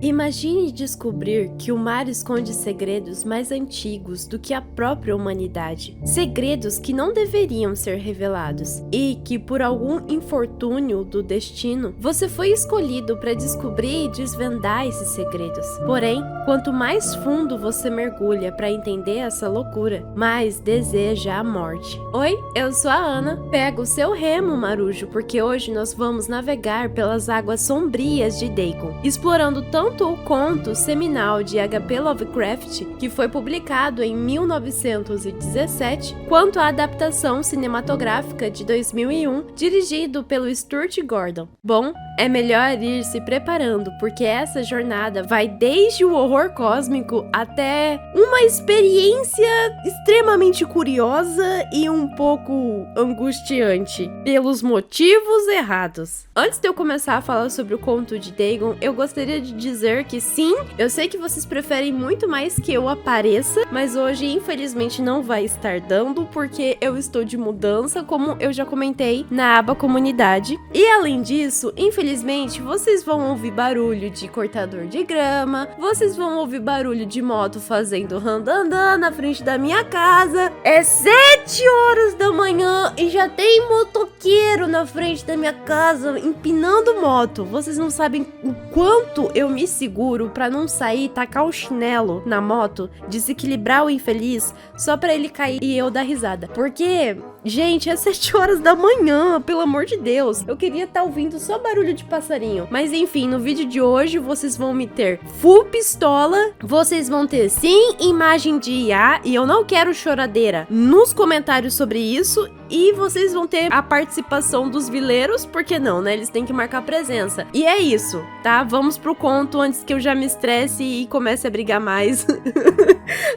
Imagine descobrir que o mar esconde segredos mais antigos do que a própria humanidade. Segredos que não deveriam ser revelados e que, por algum infortúnio do destino, você foi escolhido para descobrir e desvendar esses segredos. Porém, quanto mais fundo você mergulha para entender essa loucura, mais deseja a morte. Oi, eu sou a Ana. Pega o seu remo, marujo, porque hoje nós vamos navegar pelas águas sombrias de Dagon, explorando tanto o conto seminal de H.P. Lovecraft, que foi publicado em 1917, quanto a adaptação cinematográfica de 2001, dirigido pelo Stuart Gordon. Bom, é melhor ir se preparando, porque essa jornada vai desde o horror cósmico até uma experiência extremamente curiosa e um pouco angustiante, pelos motivos errados. Antes de eu começar a falar sobre o conto de Dagon, eu gostaria de dizer que sim, eu sei que vocês preferem muito mais que eu apareça, mas hoje infelizmente não vai estar dando, porque eu estou de mudança, como eu já comentei na aba comunidade. E além disso, infelizmente, vocês vão ouvir barulho de cortador de grama, vocês vão ouvir barulho de moto fazendo randandã na frente da minha casa. É 7 horas da manhã e já tem motoqueiro na frente da minha casa empinando moto. Vocês não sabem o quanto eu me seguro pra não sair e tacar o chinelo na moto, desequilibrar o infeliz só pra ele cair e eu dar risada. Porque, gente, é 7 horas da manhã, pelo amor de Deus. Eu queria estar ouvindo só barulho de passarinho. Mas enfim, no vídeo de hoje vocês vão me ter full pistola, vocês vão ter sim imagem de IA, e eu não quero choradeira nos comentários sobre isso. E vocês vão ter a participação dos vileiros, porque não, né? Eles têm que marcar presença. E é isso, tá? Vamos pro conto antes que eu já me estresse e comece a brigar mais.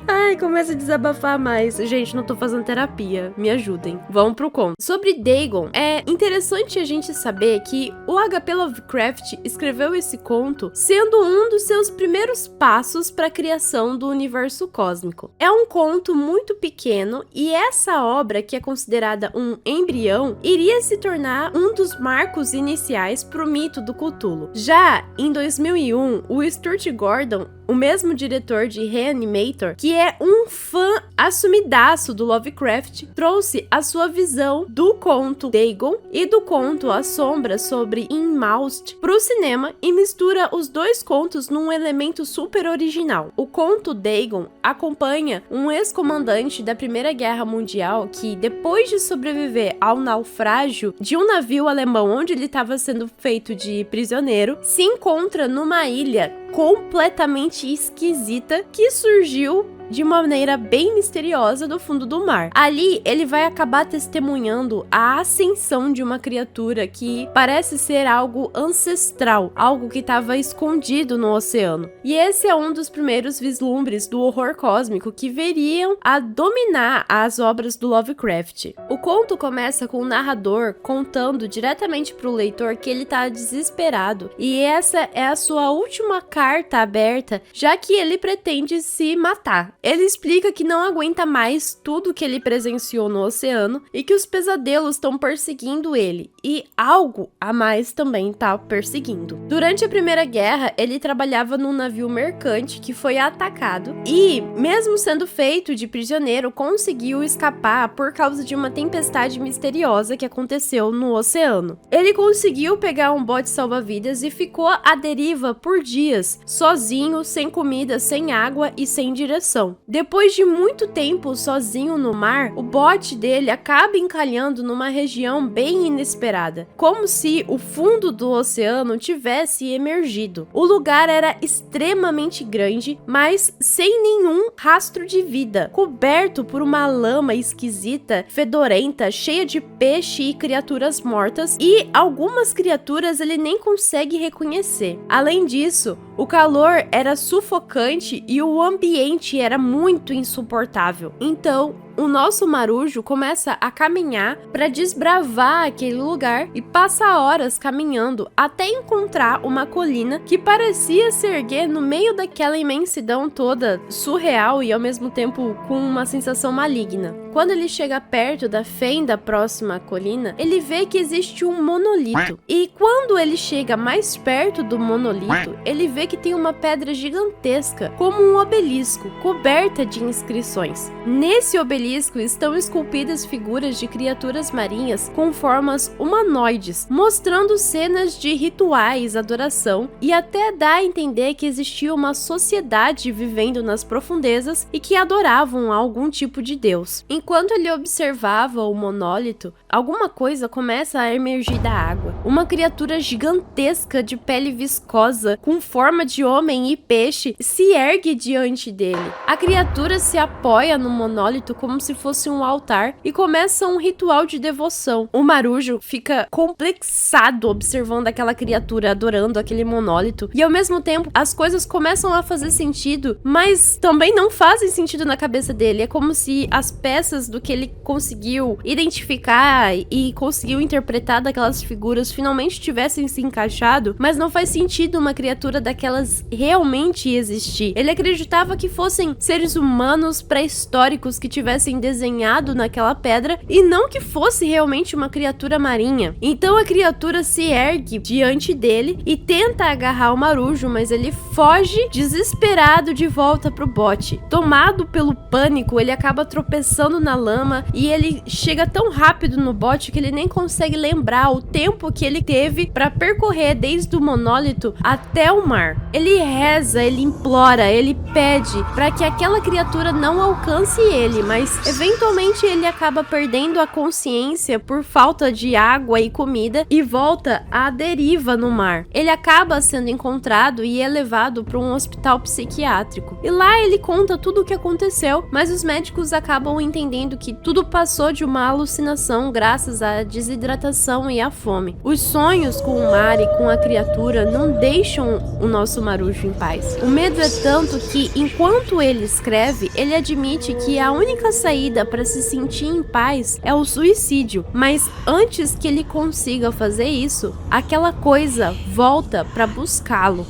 Ai, comece a desabafar mais. Gente, não tô fazendo terapia. Me ajudem. Vamos pro conto. Sobre Dagon, é interessante a gente saber que o H.P. Lovecraft escreveu esse conto sendo um dos seus primeiros passos para a criação do universo cósmico. É um conto muito pequeno e essa obra, que é considerada um embrião, iria se tornar um dos marcos iniciais pro mito do Cthulhu. Já em 2001, o Stuart Gordon, o mesmo diretor de Reanimator, que é um fã assumidaço do Lovecraft, trouxe a sua visão do conto Dagon e do conto A Sombra sobre Innsmouth pro cinema e mistura os dois contos num elemento super original. O conto Dagon acompanha um ex-comandante da Primeira Guerra Mundial que, depois de sobreviver ao naufrágio de um navio alemão onde ele estava sendo feito de prisioneiro, se encontra numa ilha completamente esquisita que surgiu de maneira bem misteriosa do fundo do mar. Ali, ele vai acabar testemunhando a ascensão de uma criatura que parece ser algo ancestral, algo que estava escondido no oceano. E esse é um dos primeiros vislumbres do horror cósmico que veriam a dominar as obras do Lovecraft. O conto começa com o narrador contando diretamente para o leitor que ele está desesperado, e essa é a sua última carta aberta, já que ele pretende se matar. Ele explica que não aguenta mais tudo que ele presenciou no oceano e que os pesadelos estão perseguindo ele, e algo a mais também está perseguindo. Durante a Primeira Guerra, ele trabalhava num navio mercante que foi atacado e, mesmo sendo feito de prisioneiro, conseguiu escapar por causa de uma tempestade misteriosa que aconteceu no oceano. Ele conseguiu pegar um bote salva-vidas e ficou à deriva por dias, sozinho, sem comida, sem água e sem direção. Depois de muito tempo sozinho no mar, o bote dele acaba encalhando numa região bem inesperada, como se o fundo do oceano tivesse emergido. O lugar era extremamente grande, mas sem nenhum rastro de vida, coberto por uma lama esquisita, fedorenta, cheia de peixe e criaturas mortas, e algumas criaturas ele nem consegue reconhecer. Além disso, o calor era sufocante e o ambiente era muito insuportável. Então, o nosso marujo começa a caminhar para desbravar aquele lugar e passa horas caminhando até encontrar uma colina que parecia se erguer no meio daquela imensidão toda, surreal e ao mesmo tempo com uma sensação maligna. Quando ele chega perto da fenda próxima à colina, ele vê que existe um monolito. E quando ele chega mais perto do monolito, ele vê que tem uma pedra gigantesca, como um obelisco, coberta de inscrições. Nesse obelisco estão esculpidas figuras de criaturas marinhas com formas humanoides, mostrando cenas de rituais, adoração, e até dá a entender que existia uma sociedade vivendo nas profundezas e que adoravam algum tipo de deus. Enquanto ele observava o monólito, alguma coisa começa a emergir da água. Uma criatura gigantesca de pele viscosa, com forma de homem e peixe, se ergue diante dele. A criatura se apoia no monólito como se fosse um altar e começa um ritual de devoção. O marujo fica complexado observando aquela criatura, adorando aquele monólito, e ao mesmo tempo as coisas começam a fazer sentido, mas também não fazem sentido na cabeça dele. É como se as peças do que ele conseguiu identificar e conseguiu interpretar daquelas figuras finalmente tivessem se encaixado, mas não faz sentido uma criatura daquelas realmente existir. Ele acreditava que fossem seres humanos pré-históricos que tivessem desenhado naquela pedra e não que fosse realmente uma criatura marinha. Então a criatura se ergue diante dele e tenta agarrar o marujo, mas ele foge desesperado de volta pro bote. Tomado pelo pânico, ele acaba tropeçando na lama e ele chega tão rápido no bote que ele nem consegue lembrar o tempo que ele teve para percorrer desde o monólito até o mar. Ele reza, ele implora, ele pede para que aquela criatura não alcance ele, mas eventualmente ele acaba perdendo a consciência por falta de água e comida e volta à deriva no mar. Ele acaba sendo encontrado e é levado para um hospital psiquiátrico. E lá ele conta tudo o que aconteceu, mas os médicos acabam entendendo que tudo passou de uma alucinação graças à desidratação e à fome. Os sonhos com o mar e com a criatura não deixam o nosso marujo em paz. O medo é tanto que, enquanto ele escreve, ele admite que a única saída para se sentir em paz é o suicídio. Mas antes que ele consiga fazer isso, aquela coisa volta para buscá-lo.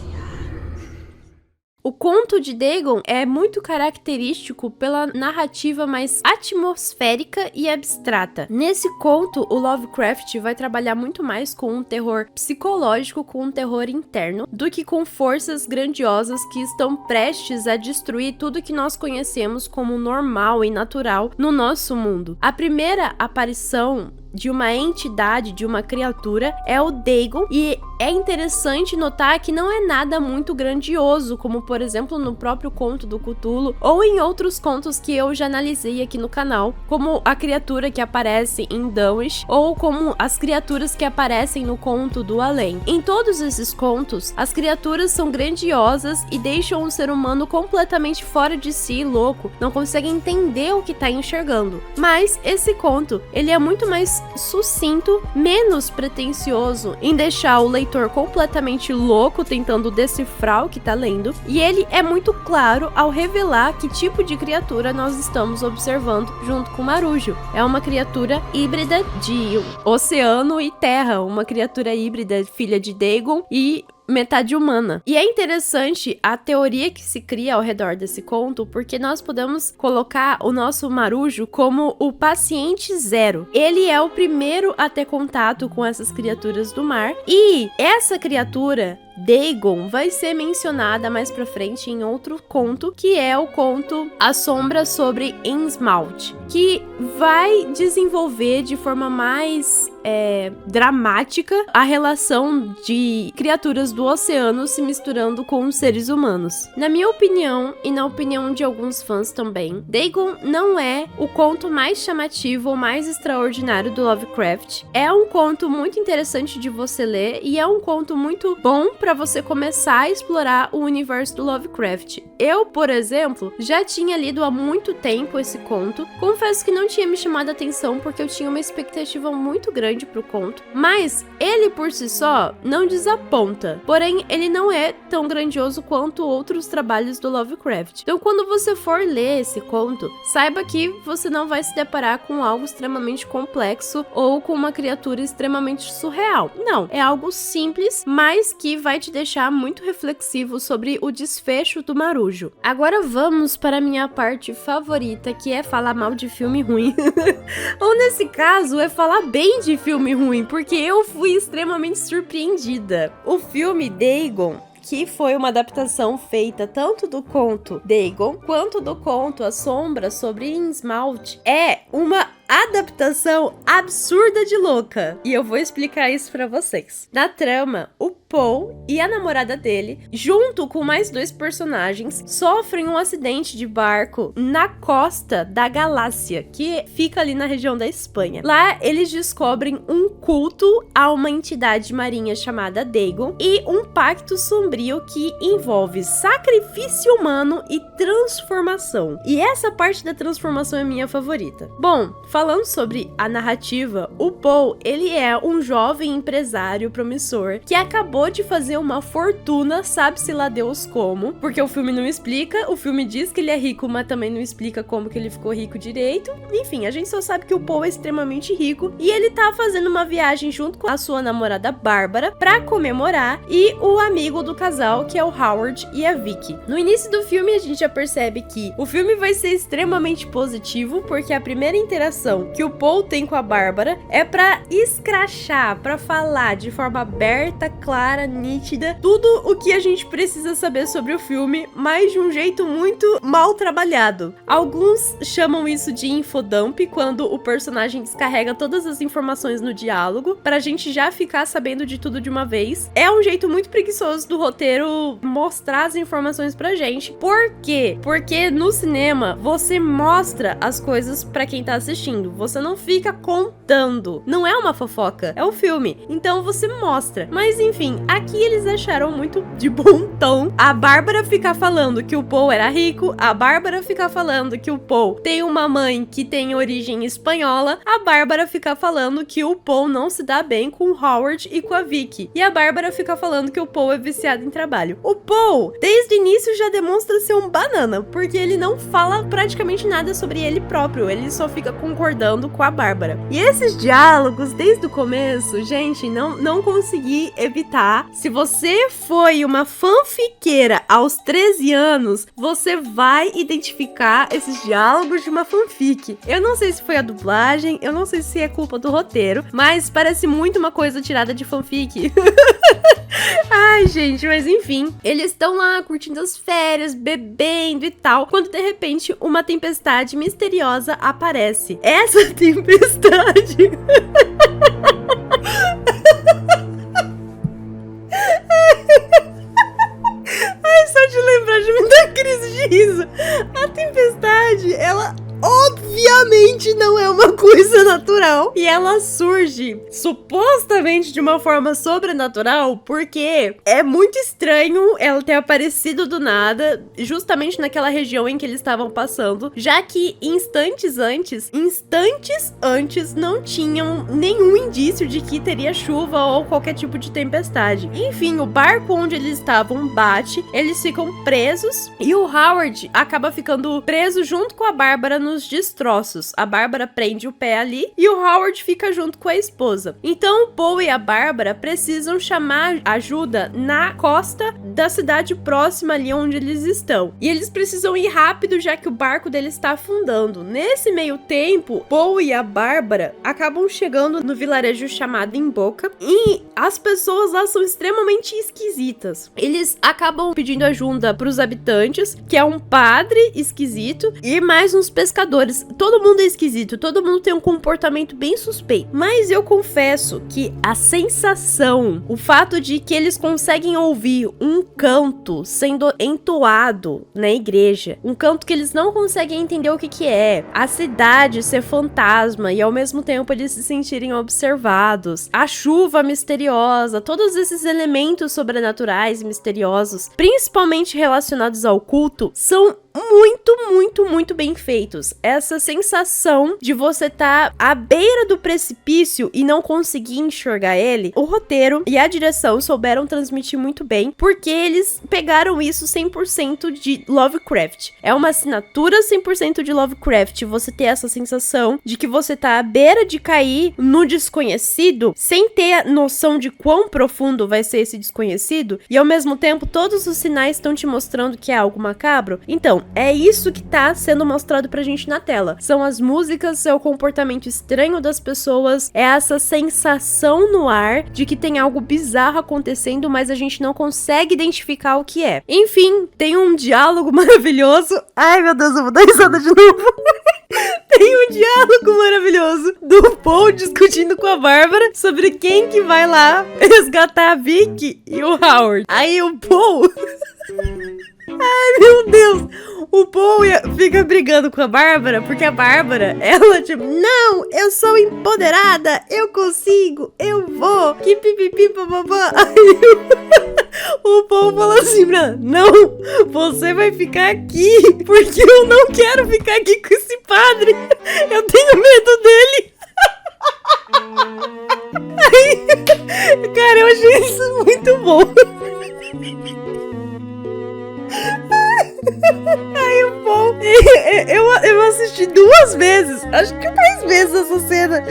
O conto de Dagon é muito característico pela narrativa mais atmosférica e abstrata. Nesse conto, o Lovecraft vai trabalhar muito mais com um terror psicológico, com um terror interno, do que com forças grandiosas que estão prestes a destruir tudo que nós conhecemos como normal e natural no nosso mundo. A primeira aparição de uma entidade, de uma criatura, é o Dagon, e é interessante notar que não é nada muito grandioso, como por exemplo no próprio conto do Cthulhu, ou em outros contos que eu já analisei aqui no canal, como a criatura que aparece em Dunwich, ou como as criaturas que aparecem no conto do Além. Em todos esses contos, as criaturas são grandiosas e deixam o ser humano completamente fora de si, louco, não consegue entender o que está enxergando. Mas esse conto, ele é muito mais sucinto, menos pretensioso em deixar o leitor completamente louco tentando decifrar o que tá lendo, e ele é muito claro ao revelar que tipo de criatura nós estamos observando junto com o marujo. É uma criatura híbrida de oceano e terra, uma criatura híbrida filha de Dagon e metade humana. E é interessante a teoria que se cria ao redor desse conto, porque nós podemos colocar o nosso marujo como o paciente zero. Ele é o primeiro a ter contato com essas criaturas do mar, e essa criatura, Dagon, vai ser mencionada mais pra frente em outro conto, que é o conto A Sombra sobre Innsmouth, que vai desenvolver de forma mais dramática a relação de criaturas do oceano se misturando com os seres humanos. Na minha opinião, e na opinião de alguns fãs também, Dagon não é o conto mais chamativo ou mais extraordinário do Lovecraft. É um conto muito interessante de você ler e é um conto muito bom para você começar a explorar o universo do Lovecraft. Eu, por exemplo, já tinha lido há muito tempo esse conto. Confesso que não tinha me chamado a atenção porque eu tinha uma expectativa muito grande grande pro conto, mas ele por si só não desaponta. Porém, ele não é tão grandioso quanto outros trabalhos do Lovecraft. Então, quando você for ler esse conto, saiba que você não vai se deparar com algo extremamente complexo ou com uma criatura extremamente surreal. Não, é algo simples, mas que vai te deixar muito reflexivo sobre o desfecho do Marujo. Agora vamos para a minha parte favorita, que é falar mal de filme ruim. Ou nesse caso, é falar bem de filme ruim, porque eu fui extremamente surpreendida. O filme Dagon, que foi uma adaptação feita tanto do conto Dagon quanto do conto A Sombra sobre Innsmouth, é uma adaptação absurda de louca. E eu vou explicar isso pra vocês. Na trama, o Paul e a namorada dele, junto com mais 2 personagens, sofrem um acidente de barco na costa da Galácia, que fica ali na região da Espanha. Lá, eles descobrem um culto a uma entidade marinha chamada Dagon e um pacto sombrio que envolve sacrifício humano e transformação. E essa parte da transformação é minha favorita. Bom, falando sobre a narrativa, o Paul, ele é um jovem empresário promissor que acabou de fazer uma fortuna, sabe-se lá Deus como, porque o filme não explica, o filme diz que ele é rico, mas também não explica como que ele ficou rico direito. Enfim, a gente só sabe que o Paul é extremamente rico e ele tá fazendo uma viagem junto com a sua namorada Bárbara pra comemorar e o amigo do casal, que é o Howard e a Vicky. No início do filme, a gente já percebe que o filme vai ser extremamente positivo, porque a primeira interação que o Paul tem com a Bárbara é pra escrachar, pra falar de forma aberta, clara, nítida, tudo o que a gente precisa saber sobre o filme, mas de um jeito muito mal trabalhado. Alguns chamam isso de infodump, quando o personagem descarrega todas as informações no diálogo, pra gente já ficar sabendo de tudo de uma vez. É um jeito muito preguiçoso do roteiro mostrar as informações pra gente. Por quê? Porque no cinema, você mostra as coisas pra quem tá assistindo. Você não fica contando. Não é uma fofoca, é o filme. Então você mostra. Mas enfim, aqui eles acharam muito de bom tom a Bárbara ficar falando que o Paul era rico, a Bárbara ficar falando que o Paul tem uma mãe que tem origem espanhola, a Bárbara ficar falando que o Paul não se dá bem com o Howard e com a Vicky, e a Bárbara ficar falando que o Paul é viciado em trabalho. O Paul, desde o início, já demonstra ser um banana, porque ele não fala praticamente nada sobre ele próprio, ele só fica concordando com a Bárbara. E esses diálogos, desde o começo, gente, não consegui evitar. Se você foi uma fanfiqueira aos 13 anos, você vai identificar esses diálogos de uma fanfic. Eu não sei se foi a dublagem, eu não sei se é culpa do roteiro, mas parece muito uma coisa tirada de fanfic. Ai, gente, mas enfim, eles estão lá curtindo as férias, bebendo e tal, quando de repente uma tempestade misteriosa aparece. Essa tempestade... Ai, só de lembrar de me dar crise de riso. A tempestade, ela obviamente não é uma coisa natural. E ela surge supostamente de uma forma sobrenatural, porque é muito estranho ela ter aparecido do nada, justamente naquela região em que eles estavam passando, já que instantes antes não tinham nenhum indício de que teria chuva ou qualquer tipo de tempestade. Enfim, o barco onde eles estavam bate, eles ficam presos e o Howard acaba ficando preso junto com a Bárbara nos destroços. A Bárbara prende o pé ali e o Howard fica junto com a esposa. Então o Paul e a Bárbara precisam chamar ajuda na costa da cidade próxima ali onde eles estão. E eles precisam ir rápido, já que o barco deles está afundando. Nesse meio tempo, Paul e a Bárbara acabam chegando no vilarejo chamado Imboca e as pessoas lá são extremamente esquisitas. Eles acabam pedindo ajuda para os habitantes, que é um padre esquisito e mais uns pescadores. Todo mundo é esquisito, todo mundo tem um comportamento bem suspeito. Mas eu confesso que a sensação, o fato de que eles conseguem ouvir um canto sendo entoado na igreja, um canto que eles não conseguem entender o que é, a cidade ser fantasma e ao mesmo tempo eles se sentirem observados, a chuva misteriosa, todos esses elementos sobrenaturais e misteriosos, principalmente relacionados ao culto, são muito bem feitos. Essa sensação de você tá à beira do precipício e não conseguir enxergar ele, o roteiro e a direção souberam transmitir muito bem, porque eles pegaram isso 100% de Lovecraft. É uma assinatura 100% de Lovecraft, você ter essa sensação de que você tá à beira de cair no desconhecido, sem ter noção de quão profundo vai ser esse desconhecido, e ao mesmo tempo todos os sinais estão te mostrando que é algo macabro. Então, é isso que tá sendo mostrado pra gente na tela. São as músicas, é o comportamento estranho das pessoas, é essa sensação no ar de que tem algo bizarro acontecendo, mas a gente não consegue identificar o que é. Enfim, tem um diálogo maravilhoso. Ai, meu Deus, eu vou dar risada de novo. Tem um diálogo maravilhoso do Paul discutindo com a Bárbara sobre quem que vai lá resgatar a Vicky e o Howard. Aí o Paul... Ai, meu Deus! O Paul fica brigando com a Bárbara, porque a Bárbara, ela tipo, não, eu sou empoderada, eu consigo, eu vou, que pipipi, papapá. Aí o Paul fala assim pra não, você vai ficar aqui, porque eu não quero ficar aqui com esse padre, eu tenho medo dele. Aí, cara, eu achei isso muito bom. Aí o Paul, eu assisti 2 vezes, acho que 3 vezes essa cena,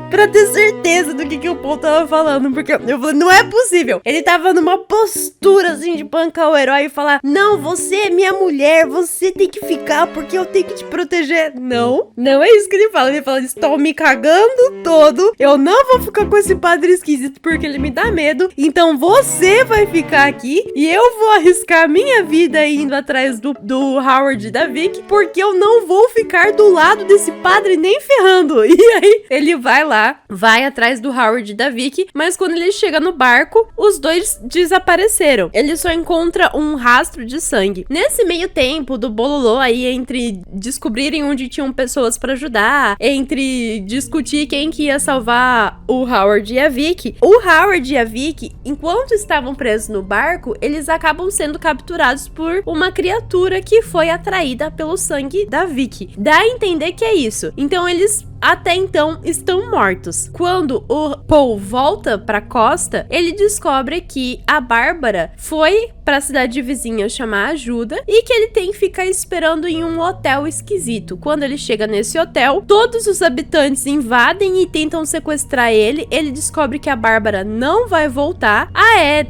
pra ter certeza do que o Paul tava falando, porque eu falei, não é possível, ele tava numa postura assim de bancar o herói e falar, não, você é minha mulher, você tem que ficar porque eu tenho que te proteger. Não é isso que ele fala, estão me cagando todo, eu não vou ficar com esse padre esquisito porque ele me dá medo, então você vai ficar aqui e eu vou arriscar a minha vida indo atrás do Howard e da Vicky, porque eu não vou ficar do lado desse padre nem ferrando. E aí, ele vai lá, vai atrás do Howard e da Vicky, mas quando ele chega no barco, os dois desapareceram. Ele só encontra um rastro de sangue. Nesse meio tempo do bololô aí, entre descobrirem onde tinham pessoas pra ajudar, entre discutir quem que ia salvar o Howard e a Vicky, o Howard e a Vicky, enquanto estavam presos no barco, eles acabam sendo capturados por uma criatura que foi atraída pelo sangue da Vicky. Dá a entender que é isso. Então eles até então estão mortos. Quando o Paul volta pra costa, ele descobre que a Bárbara foi pra cidade vizinha chamar ajuda e que ele tem que ficar esperando em um hotel esquisito. Quando ele chega nesse hotel, todos os habitantes invadem e tentam sequestrar ele. Ele descobre que a Bárbara não vai voltar.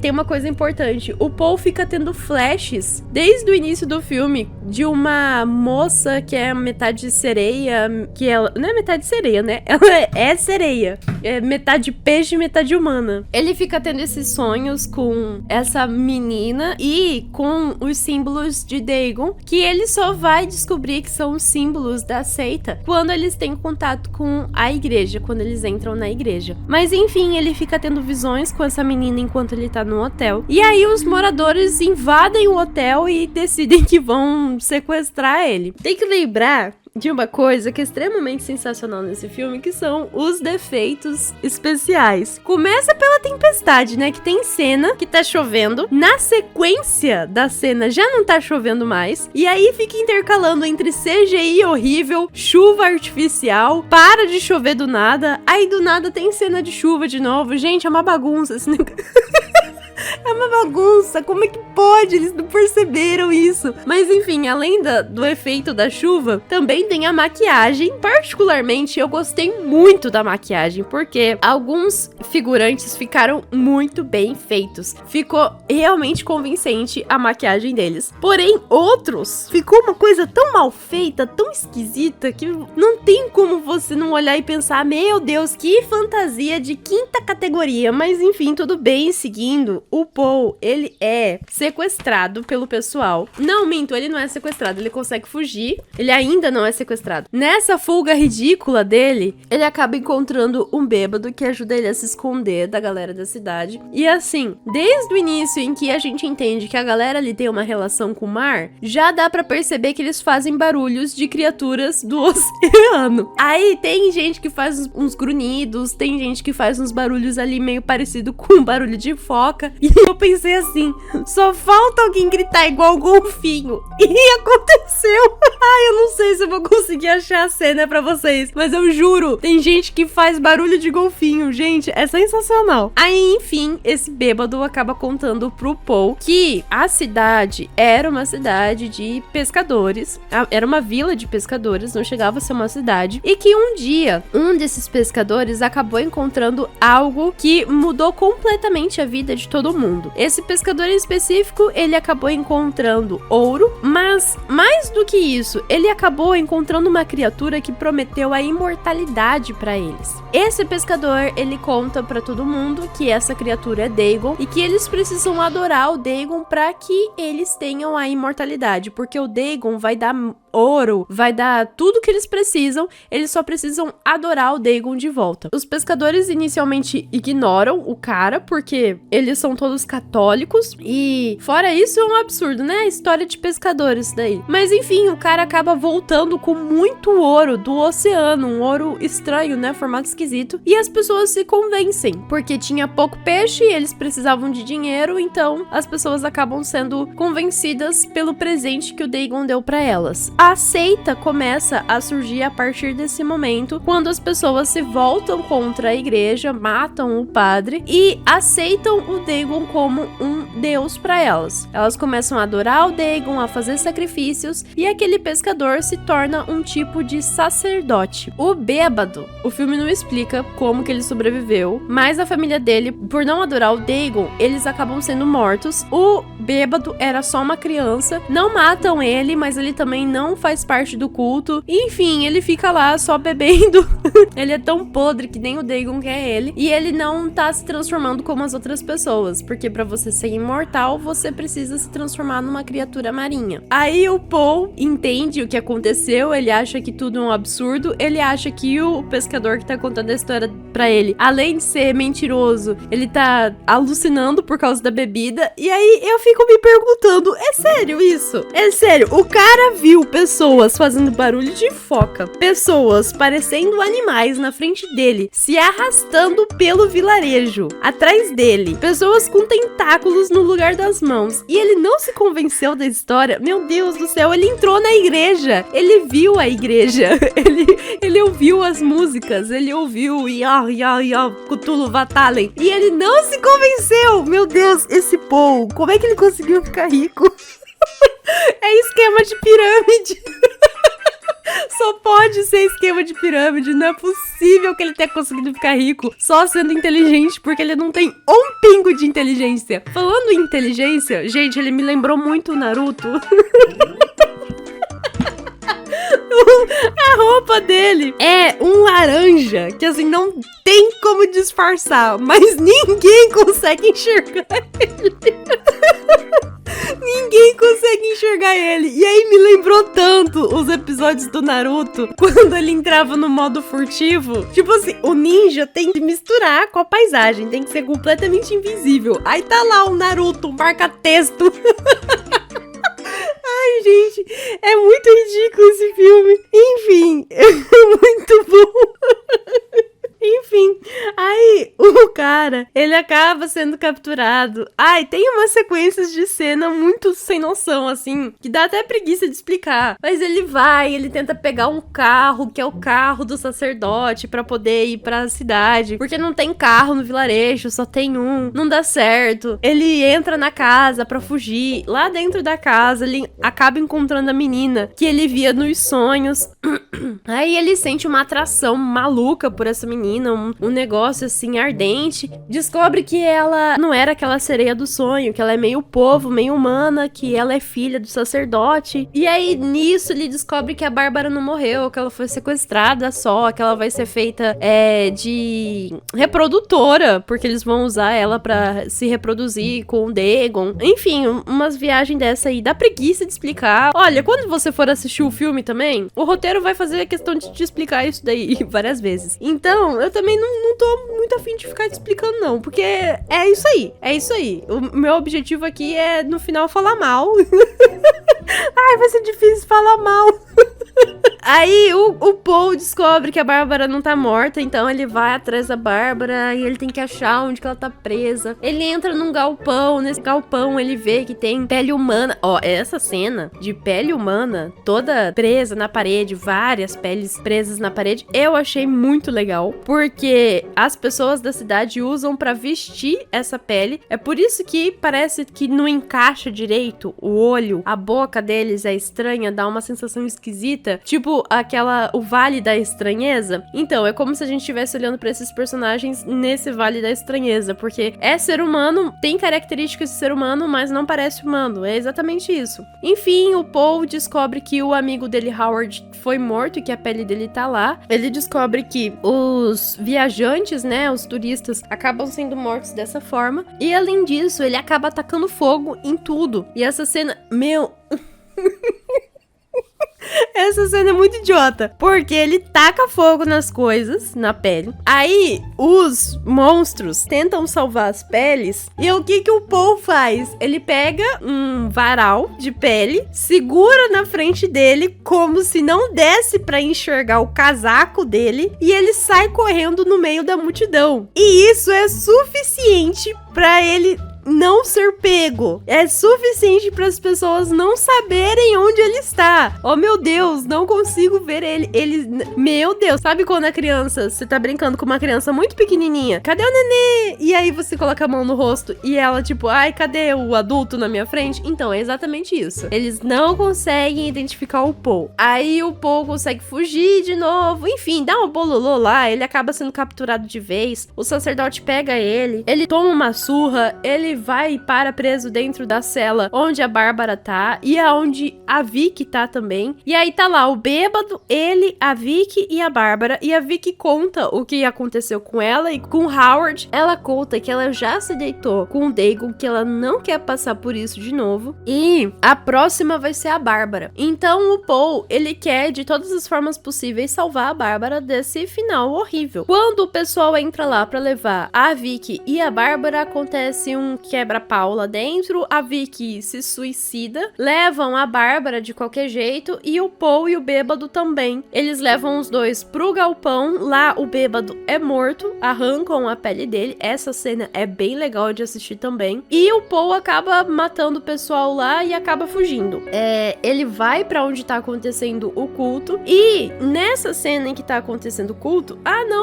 Tem uma coisa importante. O Paul fica tendo flashes desde o início do filme de uma moça que é metade sereia, que ela não é metade sereia, né? Ela é sereia. É metade peixe e metade humana. Ele fica tendo esses sonhos com essa menina e com os símbolos de Dagon, que ele só vai descobrir que são os símbolos da seita quando eles têm contato com a igreja, quando eles entram na igreja. Mas enfim, ele fica tendo visões com essa menina enquanto ele tá no hotel. E aí os moradores invadem o hotel e decidem que vão sequestrar ele. Tem que lembrar de uma coisa que é extremamente sensacional nesse filme, que são os defeitos especiais. Começa pela tempestade, né? Que tem cena que tá chovendo. Na sequência da cena já não tá chovendo mais. E aí fica intercalando entre CGI horrível, chuva artificial, para de chover do nada. Aí do nada tem cena de chuva de novo. Gente, é uma bagunça esse negócio. É uma bagunça, como é que pode? Eles não perceberam isso. Mas enfim, além do efeito da chuva, também tem a maquiagem. Particularmente, eu gostei muito da maquiagem, porque alguns figurantes ficaram muito bem feitos. Ficou realmente convincente a maquiagem deles. Porém, outros, ficou uma coisa tão mal feita, tão esquisita, que não tem como você não olhar e pensar, meu Deus, que fantasia de 5ª categoria. Mas enfim, tudo bem, seguindo. O Paul, ele é sequestrado pelo pessoal. Não, minto, ele não é sequestrado, ele consegue fugir. Ele ainda não é sequestrado. Nessa fuga ridícula dele, ele acaba encontrando um bêbado que ajuda ele a se esconder da galera da cidade. E assim, desde o início em que a gente entende que a galera ali tem uma relação com o mar, já dá pra perceber que eles fazem barulhos de criaturas do oceano. Aí tem gente que faz uns grunhidos, tem gente que faz uns barulhos ali meio parecido com um barulho de foca. E eu pensei assim, só falta alguém gritar igual o golfinho. E aconteceu. Ai, eu não sei se eu vou conseguir achar a cena pra vocês, mas eu juro, tem gente que faz barulho de golfinho, gente, é sensacional. Aí, enfim, esse bêbado acaba contando pro Paul que a cidade era uma cidade de pescadores, era uma vila de pescadores, não chegava a ser uma cidade, e que um dia, um desses pescadores acabou encontrando algo que mudou completamente a vida de todo mundo. Esse pescador em específico, ele acabou encontrando ouro, mas mais do que isso, ele acabou encontrando uma criatura que prometeu a imortalidade pra eles. Esse pescador, ele conta pra todo mundo que essa criatura é Dagon e que eles precisam adorar o Dagon pra que eles tenham a imortalidade, porque o Dagon vai dar ouro, vai dar tudo que eles precisam, eles só precisam adorar o Dagon de volta. Os pescadores inicialmente ignoram o cara, porque eles são todos católicos, e fora isso é um absurdo, né? História de pescadores daí. Mas enfim, o cara acaba voltando com muito ouro do oceano, um ouro estranho, né? Formato esquisito, e as pessoas se convencem, porque tinha pouco peixe e eles precisavam de dinheiro, então as pessoas acabam sendo convencidas pelo presente que o Dagon deu pra elas. A seita começa a surgir a partir desse momento, quando as pessoas se voltam contra a igreja, matam o padre e aceitam o Dagon como um deus para elas. Elas começam a adorar o Dagon, a fazer sacrifícios, e aquele pescador se torna um tipo de sacerdote. O bêbado, o filme não explica como que ele sobreviveu, mas a família dele, por não adorar o Dagon, eles acabam sendo mortos. O bêbado era só uma criança, não matam ele, mas ele também não faz parte do culto. Enfim, ele fica lá só bebendo. Ele é tão podre que nem o Dagon quer ele. E ele não tá se transformando como as outras pessoas, porque pra você ser imortal, você precisa se transformar numa criatura marinha. Aí o Paul entende o que aconteceu, ele acha que tudo é um absurdo, ele acha que o pescador que tá contando a história pra ele, além de ser mentiroso, ele tá alucinando por causa da bebida. E aí eu fico me perguntando, é sério isso? É sério, o cara viu pessoas fazendo barulho de foca, pessoas parecendo animais na frente dele, se arrastando pelo vilarejo, atrás dele, pessoas com tentáculos no lugar das mãos, e ele não se convenceu da história. Meu Deus do céu, ele entrou na igreja, ele viu a igreja, ele ouviu as músicas, ele ouviu Cthulhu Vatalen, e ele não se convenceu. Meu Deus, esse Paul, como é que ele conseguiu ficar rico? É esquema de pirâmide. Só pode ser esquema de pirâmide. Não é possível que ele tenha conseguido ficar rico só sendo inteligente, porque ele não tem um pingo de inteligência. Falando em inteligência, gente, ele me lembrou muito o Naruto. A roupa dele é um laranja, que assim, não tem como disfarçar, mas ninguém consegue enxergar ele. Ninguém consegue enxergar ele. E aí me lembrou tanto os episódios do Naruto, quando ele entrava no modo furtivo. Tipo assim, o ninja tem que misturar com a paisagem, tem que ser completamente invisível. Aí tá lá o Naruto, marca-texto. Ai, gente, é muito ridículo esse filme. Enfim, é muito bom. Enfim, aí o cara, ele acaba sendo capturado. Ai, tem umas sequências de cena muito sem noção, assim, que dá até preguiça de explicar. Mas ele tenta pegar um carro, que é o carro do sacerdote, pra poder ir pra cidade, porque não tem carro no vilarejo, só tem um, não dá certo. Ele entra na casa pra fugir. Lá dentro da casa, ele acaba encontrando a menina que ele via nos sonhos. Aí ele sente uma atração maluca por essa menina, um negócio assim ardente. Descobre que ela não era aquela sereia do sonho, que ela é meio povo, meio humana, que ela é filha do sacerdote. E aí nisso ele descobre que a Bárbara não morreu, que ela foi sequestrada só, que ela vai ser feita de reprodutora, porque eles vão usar ela pra se reproduzir com o Dagon. Enfim, umas viagens dessa aí, dá preguiça de explicar. Olha, quando você for assistir o filme também, o roteiro vai fazer a questão de te explicar isso daí várias vezes. Então, eu também não tô muito afim de ficar te explicando, não, porque é isso aí, é isso aí. O meu objetivo aqui é, no final, falar mal. Ai, vai ser difícil falar mal. Aí o Paul descobre que a Bárbara não tá morta, então ele vai atrás da Bárbara e ele tem que achar onde que ela tá presa. Ele entra num galpão, nesse galpão ele vê que tem pele humana. Ó, essa cena de pele humana, toda presa na parede, várias peles presas na parede, eu achei muito legal, porque as pessoas da cidade usam pra vestir essa pele. É por isso que parece que não encaixa direito o olho, a boca deles é estranha, dá uma sensação esquisita, tipo o Vale da Estranheza. Então, é como se a gente estivesse olhando pra esses personagens nesse Vale da Estranheza, porque é ser humano, tem características de ser humano, mas não parece humano, é exatamente isso. Enfim, o Paul descobre que o amigo dele, Howard, foi morto e que a pele dele tá lá. Ele descobre que os viajantes, né, os turistas, acabam sendo mortos dessa forma, e além disso, ele acaba atacando fogo em tudo. E essa cena, meu... Essa cena é muito idiota, porque ele taca fogo nas coisas, na pele. Aí, os monstros tentam salvar as peles. E o que o Paul faz? Ele pega um varal de pele, segura na frente dele, como se não desse pra enxergar o casaco dele, e ele sai correndo no meio da multidão. E isso é suficiente pra ele não ser pego. É suficiente para as pessoas não saberem onde ele está. Oh, meu Deus, não consigo ver ele. Meu Deus, sabe quando a criança, você tá brincando com uma criança muito pequenininha? Cadê o nenê? E aí você coloca a mão no rosto e ela tipo, ai, cadê o adulto na minha frente? Então, é exatamente isso. Eles não conseguem identificar o Paul. Aí o Paul consegue fugir de novo. Enfim, dá um bololô lá, ele acaba sendo capturado de vez. O sacerdote pega ele toma uma surra, ele vai e para preso dentro da cela onde a Bárbara tá e aonde a Vicky tá também. E aí tá lá o bêbado, ele, a Vicky e a Bárbara. E a Vicky conta o que aconteceu com ela e com Howard. Ela conta que ela já se deitou com o Dagon, que ela não quer passar por isso de novo. E a próxima vai ser a Bárbara. Então o Paul, ele quer de todas as formas possíveis salvar a Bárbara desse final horrível. Quando o pessoal entra lá pra levar a Vicky e a Bárbara, acontece um quebra-pau lá dentro, a Vicky se suicida, levam a Bárbara de qualquer jeito e o Paul e o bêbado também. Eles levam os dois pro galpão, lá o bêbado é morto, arrancam a pele dele, essa cena é bem legal de assistir também, e o Paul acaba matando o pessoal lá e acaba fugindo. Ele vai pra onde tá acontecendo o culto, e nessa cena em que tá acontecendo o culto,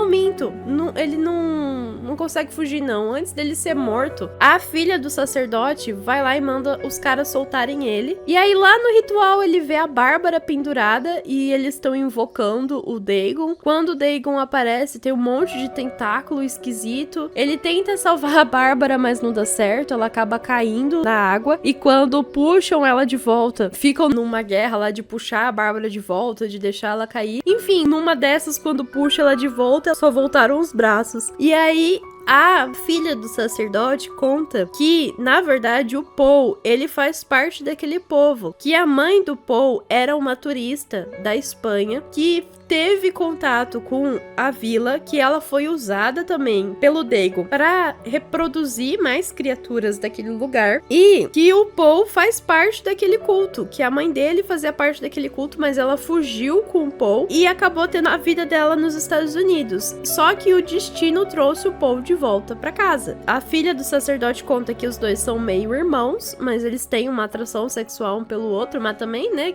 minto, ele não consegue fugir não, antes dele ser morto, a filha do sacerdote vai lá e manda os caras soltarem ele. E aí lá no ritual ele vê a Bárbara pendurada e eles estão invocando o Dagon. Quando o Dagon aparece, tem um monte de tentáculo esquisito. Ele tenta salvar a Bárbara, mas não dá certo. Ela acaba caindo na água. E quando puxam ela de volta, ficam numa guerra lá de puxar a Bárbara de volta, de deixar ela cair. Enfim, numa dessas, quando puxa ela de volta, só voltaram os braços. E aí a filha do sacerdote conta que, na verdade, o Paul, ele faz parte daquele povo. Que a mãe do Paul era uma turista da Espanha que teve contato com a vila, que ela foi usada também pelo Dagon para reproduzir mais criaturas daquele lugar, e que o Paul faz parte daquele culto, que a mãe dele fazia parte daquele culto, mas ela fugiu com o Paul e acabou tendo a vida dela nos Estados Unidos. Só que o destino trouxe o Paul de volta para casa. A filha do sacerdote conta que os dois são meio irmãos, mas eles têm uma atração sexual um pelo outro, mas também, né,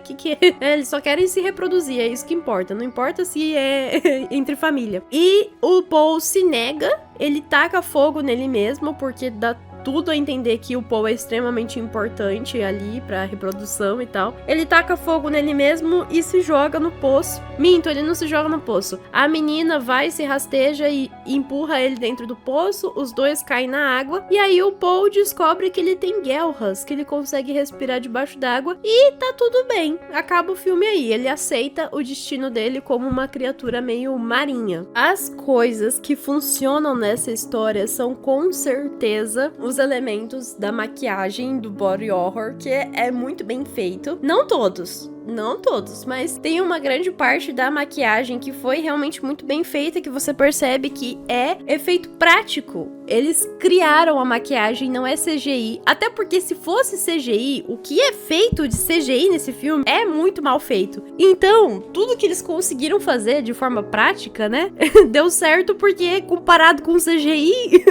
eles só querem se reproduzir, é isso que importa, não importa se é entre família. E o Paul se nega, ele taca fogo nele mesmo, porque dá tudo a entender que o Paul é extremamente importante ali pra reprodução e tal. Ele taca fogo nele mesmo e se joga no poço. Minto, ele não se joga no poço. A menina vai, se rasteja e empurra ele dentro do poço, os dois caem na água, e aí o Paul descobre que ele tem guelras, que ele consegue respirar debaixo d'água, e tá tudo bem. Acaba o filme aí, ele aceita o destino dele como uma criatura meio marinha. As coisas que funcionam nessa história são com certeza os elementos da maquiagem do body horror, que é muito bem feito. Não todos, não todos, mas tem uma grande parte da maquiagem que foi realmente muito bem feita, que você percebe que é efeito prático. Eles criaram a maquiagem, não é CGI. Até porque se fosse CGI, o que é feito de CGI nesse filme é muito mal feito. Então, tudo que eles conseguiram fazer de forma prática, né? Deu certo porque comparado com o CGI...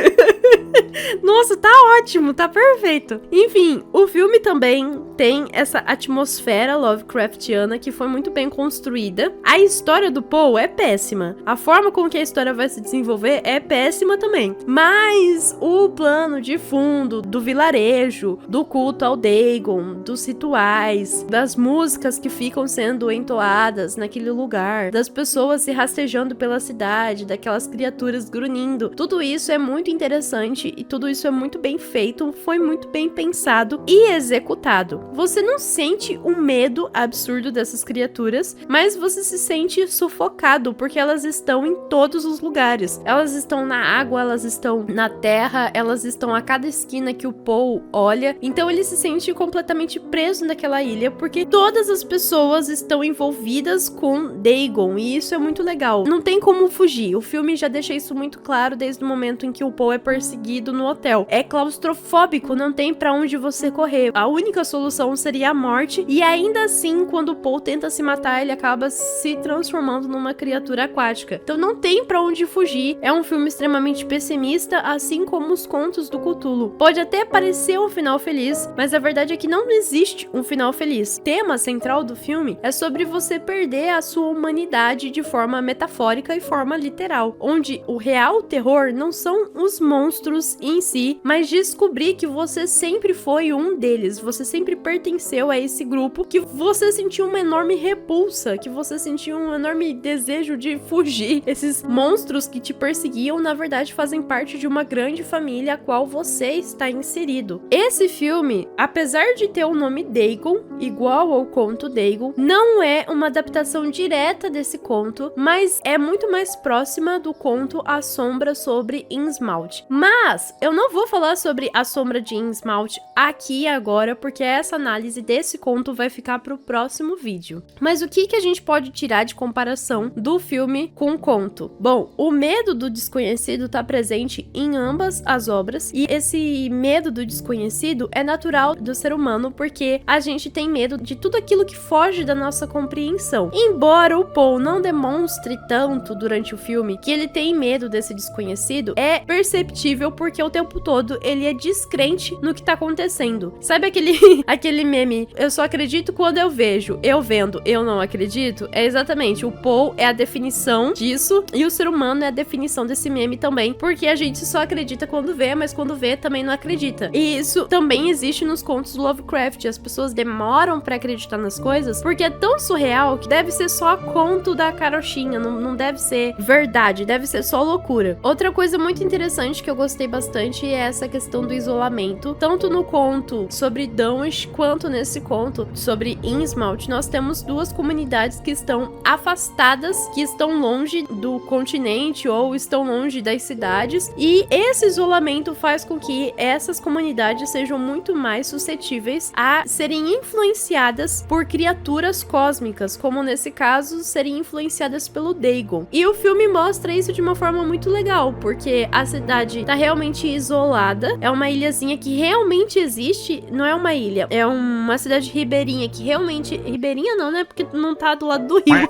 Nossa, tá ótimo, tá perfeito. Enfim, o filme também tem essa atmosfera Lovecraftiana que foi muito bem construída. A história do Poe é péssima. A forma com que a história vai se desenvolver é péssima também. Mas o plano de fundo do vilarejo, do culto ao Dagon, dos rituais, das músicas que ficam sendo entoadas naquele lugar, das pessoas se rastejando pela cidade, daquelas criaturas grunhindo, tudo isso é muito interessante e tudo isso é muito bem feito, foi muito bem pensado e executado. Você não sente um medo absurdo dessas criaturas, mas você se sente sufocado porque elas estão em todos os lugares. Elas estão na água, elas estão na terra, elas estão a cada esquina que o Poe olha. Então ele se sente completamente preso naquela ilha porque todas as pessoas estão envolvidas com Dagon e isso é muito legal. Não tem como fugir. O filme já deixa isso muito claro desde o momento em que o Poe é perseguido no hotel. É claustrofóbico, não tem pra onde você correr. A única solução seria a morte e ainda assim, quando o Poe tenta se matar, ele acaba se transformando numa criatura aquática. Então não tem pra onde fugir. É um filme extremamente pessimista, assim como os contos do Cthulhu. Pode até parecer um final feliz, mas a verdade é que não existe um final feliz. O tema central do filme é sobre você perder a sua humanidade de forma metafórica e forma literal, onde o real terror não são os monstros em si, mas descobrir que você sempre foi um deles, você sempre pertenceu a esse grupo, que você sentiu uma enorme repulsa, que você sentiu um enorme desejo de fugir. Esses monstros que te perseguiam, na verdade, fazem parte de uma grande família a qual você está inserido. Esse filme, apesar de ter o nome Dagon, igual ao conto Dagon, não é uma adaptação direta desse conto, mas é muito mais próxima do conto A Sombra sobre Innsmouth. Mas eu não vou falar sobre A Sombra de Innsmouth aqui agora, porque essa análise desse conto vai ficar pro próximo vídeo. Mas o que a gente pode tirar de comparação do filme com o conto? Bom, o medo do desconhecido tá presente em ambas as obras, e esse medo do desconhecido é natural do ser humano, porque a gente tem medo de tudo aquilo que foge da nossa compreensão. Embora o Poe não demonstre tanto durante o filme que ele tem medo desse desconhecido, é perceptível porque o tempo todo ele é descrente no que tá acontecendo. Sabe aquele meme, eu só acredito quando eu vejo, eu vendo, eu não acredito? É exatamente, o Poe é a definição disso e o ser humano é a definição desse meme também, porque a gente só acredita quando vê, mas quando vê também não acredita. E isso também existe nos contos do Lovecraft, as pessoas demoram pra acreditar nas coisas porque é tão surreal que deve ser só conto da carochinha, não deve ser verdade, deve ser só loucura. Outra coisa muito interessante que eu gostei bastante é essa questão do isolamento, tanto no conto sobre Dunwich quanto nesse conto sobre Innsmouth. Nós temos duas comunidades que estão afastadas, que estão longe do continente ou estão longe das cidades, e esse isolamento faz com que essas comunidades sejam muito mais suscetíveis a serem influenciadas por criaturas cósmicas, como nesse caso serem influenciadas pelo Dagon. E o filme mostra isso de uma forma muito legal, porque a cidade tá realmente isolada, é uma ilhazinha que realmente existe, não é uma ilha, é uma cidade ribeirinha que realmente... Ribeirinha não, né? Porque não tá do lado do rio.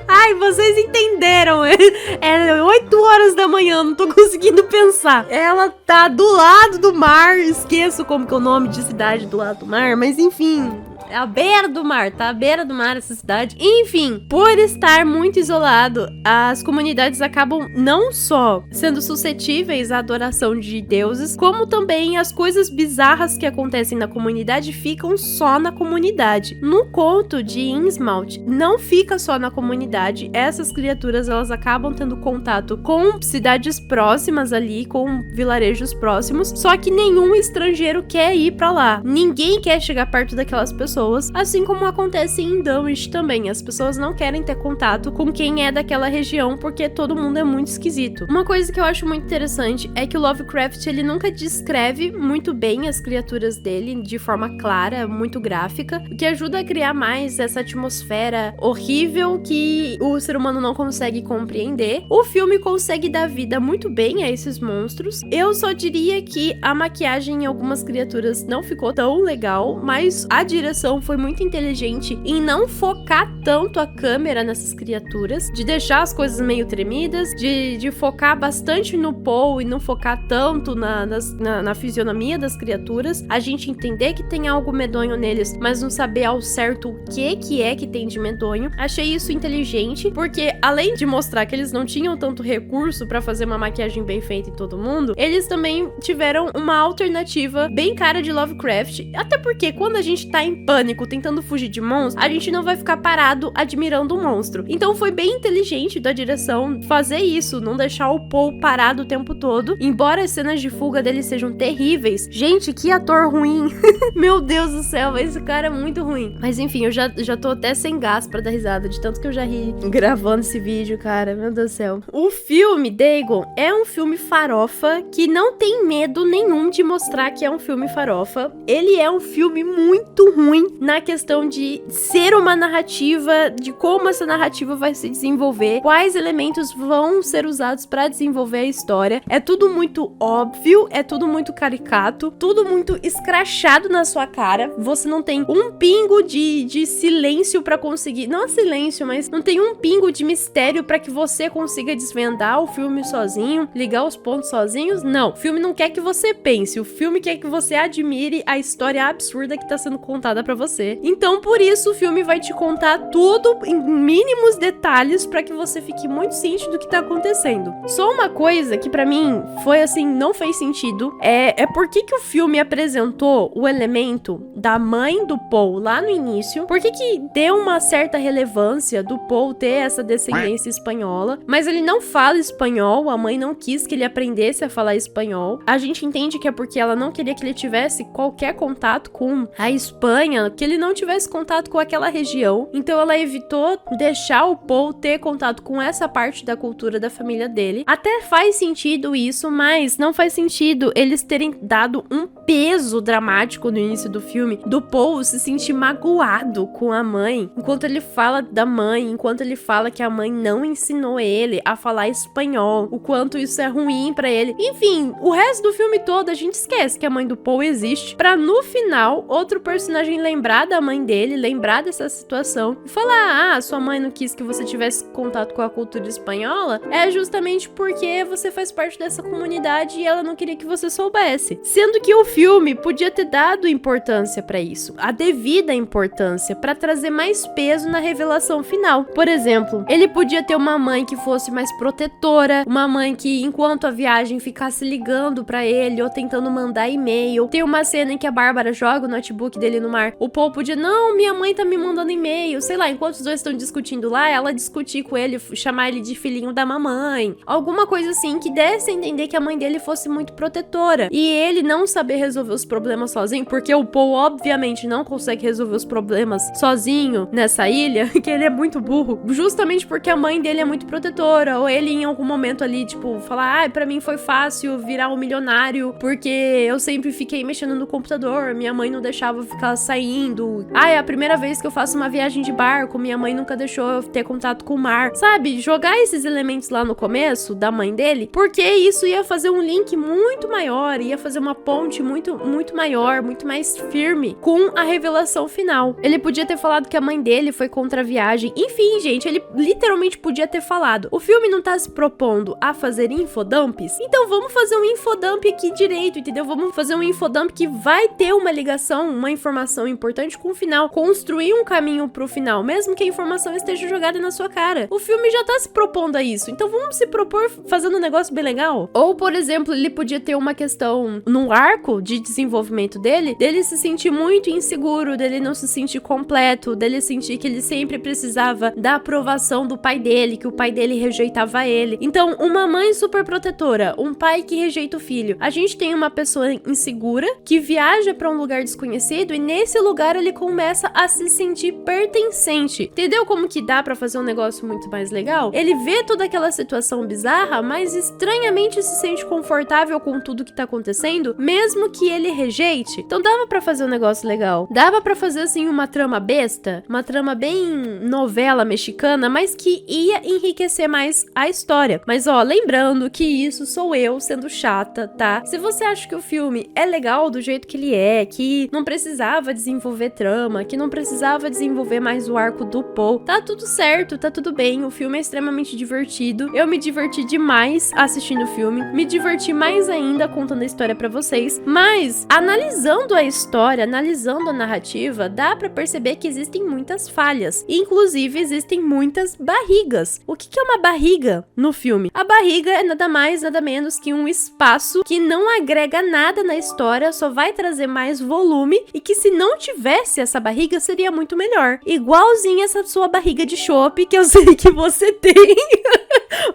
Ai, vocês entenderam. É 8 horas da manhã, não tô conseguindo pensar. Ela tá do lado do mar, esqueço como que é o nome de cidade do lado do mar, mas enfim... É à beira do mar, tá? À beira do mar essa cidade. Enfim, por estar muito isolado, as comunidades acabam não só sendo suscetíveis à adoração de deuses, como também as coisas bizarras que acontecem na comunidade ficam só na comunidade. No conto de Innsmouth, não fica só na comunidade. cidade, essas criaturas elas acabam tendo contato com cidades próximas ali, com vilarejos próximos, só que nenhum estrangeiro quer ir pra lá. Ninguém quer chegar perto daquelas pessoas, assim como acontece em Dunwich também. As pessoas não querem ter contato com quem é daquela região, porque todo mundo é muito esquisito. Uma coisa que eu acho muito interessante é que o Lovecraft, ele nunca descreve muito bem as criaturas dele de forma clara, muito gráfica, o que ajuda a criar mais essa atmosfera horrível que o ser humano não consegue compreender. O filme consegue dar vida muito bem a esses monstros. Eu só diria que a maquiagem em algumas criaturas não ficou tão legal, mas a direção foi muito inteligente em não focar tanto a câmera nessas criaturas, de deixar as coisas meio tremidas, de focar bastante no Paul e não focar tanto na fisionomia das criaturas, a gente entender que tem algo medonho neles, mas não saber ao certo o que é que tem de medonho. Achei isso inteligente, porque além de mostrar que eles não tinham tanto recurso pra fazer uma maquiagem bem feita em todo mundo, eles também tiveram uma alternativa bem cara de Lovecraft, até porque quando a gente tá em pânico tentando fugir de monstros, a gente não vai ficar parado admirando o monstro. Então foi bem inteligente da direção fazer isso, não deixar o Paul parado o tempo todo, embora as cenas de fuga dele sejam terríveis. Gente, que ator ruim! Meu Deus do céu, esse cara é muito ruim. Mas enfim, eu já tô até sem gás pra dar risada, de tanto que eu já ri gravando esse vídeo, cara. Meu Deus do céu. O filme, Dagon, é um filme farofa que não tem medo nenhum de mostrar que é um filme farofa. Ele é um filme muito ruim na questão de ser uma narrativa, de como essa narrativa vai se desenvolver, quais elementos vão ser usados pra desenvolver a história. É tudo muito óbvio, é tudo muito caricato, tudo muito escrachado na sua cara. Você não tem um pingo de silêncio pra conseguir, não silêncio, mas não tem um pingo de mistério pra que você consiga desvendar o filme sozinho, ligar os pontos sozinhos. Não, o filme não quer que você pense, o filme quer que você admire a história absurda que tá sendo contada pra você. Então, por isso, o filme vai te contar tudo em mínimos detalhes pra que você fique muito ciente do que tá acontecendo. Só uma coisa que pra mim foi assim, não fez sentido, é por que o filme apresentou o elemento da mãe do Paul lá no início, por que deu uma certa relevância do Paul ter essa descendência espanhola, mas ele não fala espanhol, a mãe não quis que ele aprendesse a falar espanhol. A gente entende que é porque ela não queria que ele tivesse qualquer contato com a Espanha, que ele não tivesse contato com aquela região, então ela evitou deixar o Paul ter contato com essa parte da cultura da família dele. Até faz sentido isso, mas não faz sentido eles terem dado um peso dramático no início do filme, do Paul se sentir magoado com a mãe, enquanto ele fala da mãe, enquanto ele fala que a mãe não ensinou ele a falar espanhol, o quanto isso é ruim pra ele. Enfim, o resto do filme todo a gente esquece que a mãe do Paul existe, pra no final outro personagem lembrar da mãe dele, lembrar dessa situação e falar: ah, sua mãe não quis que você tivesse contato com a cultura espanhola, é justamente porque você faz parte dessa comunidade e ela não queria que você soubesse. Sendo que o filme podia ter dado importância pra isso, a devida importância, pra trazer mais peso na revelação final. Por exemplo, ele podia ter uma mãe que fosse mais protetora, uma mãe que enquanto a viagem ficasse ligando pra ele ou tentando mandar e-mail. Tem uma cena em que a Bárbara joga o notebook dele no mar. O Paul podia: não, minha mãe tá me mandando e-mail, sei lá, enquanto os dois estão discutindo lá, ela discutir com ele, chamar ele de filhinho da mamãe, alguma coisa assim que desse a entender que a mãe dele fosse muito protetora e ele não saber resolver os problemas sozinho, porque o Paul obviamente não consegue resolver os problemas sozinho nessa ilha, que ele é muito burro, justamente porque a mãe dele é muito protetora, ou ele em algum momento ali, tipo, falar: ai, pra mim foi fácil virar um milionário, porque eu sempre fiquei mexendo no computador, minha mãe não deixava eu ficar saindo, ai, é a primeira vez que eu faço uma viagem de barco, minha mãe nunca deixou eu ter contato com o mar, sabe? Jogar esses elementos lá no começo, da mãe dele, porque isso ia fazer um link muito maior, ia fazer uma ponte muito maior, muito mais firme com a revelação final. Ele podia ter falado que a mãe dele foi contra a viagem, enfim, gente, ele literalmente podia ter falado. O filme não tá se propondo a fazer infodumps, então vamos fazer um infodump aqui direito, entendeu? Vamos fazer um infodump que vai ter uma ligação, uma informação importante com o final, construir um caminho pro final, mesmo que a informação esteja jogada na sua cara. O filme já tá se propondo a isso, então vamos se propor fazendo um negócio bem legal. Ou, por exemplo, ele podia ter uma questão no arco de desenvolvimento dele se sentir muito inseguro, dele não se sentir completo, dele sentir que ele sempre precisava da aprovação do pai dele, que o pai dele rejeitava ele. Então, uma mãe super protetora, um pai que rejeita o filho. A gente tem uma pessoa insegura que viaja pra um lugar desconhecido e nesse lugar ele começa a se sentir pertencente. Entendeu como que dá pra fazer um negócio muito mais legal? Ele vê toda aquela situação bizarra, mas estranhamente se sente confortável com tudo que tá acontecendo, mesmo que ele rejeite. Então dava pra fazer um negócio legal. Dava pra fazer, assim, uma trama besta, uma trama bem novela mexicana, mas que ia enriquecer mais a história. Mas, ó, lembrando que isso sou eu sendo chata, tá? Se você acha que o filme é legal do jeito que ele é, que não precisava desenvolver trama, que não precisava desenvolver mais o arco do Paul, tá tudo certo, tá tudo bem. O filme é extremamente divertido. Eu me diverti demais assistindo o filme, me diverti mais ainda contando a história pra vocês, mas analisando a história, analisando a narrativa, dá pra perceber que existem muitas falhas, e inclusive existem muitas barrigas. O que é uma barriga no filme? A barriga é nada mais, nada menos que um espaço que não agrega nada na história, só vai trazer mais volume, e que se não tivesse essa barriga seria muito melhor. Igualzinho essa sua barriga de chope que eu sei que você tem.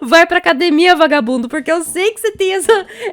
Vai pra academia, vagabundo, porque eu sei que você tem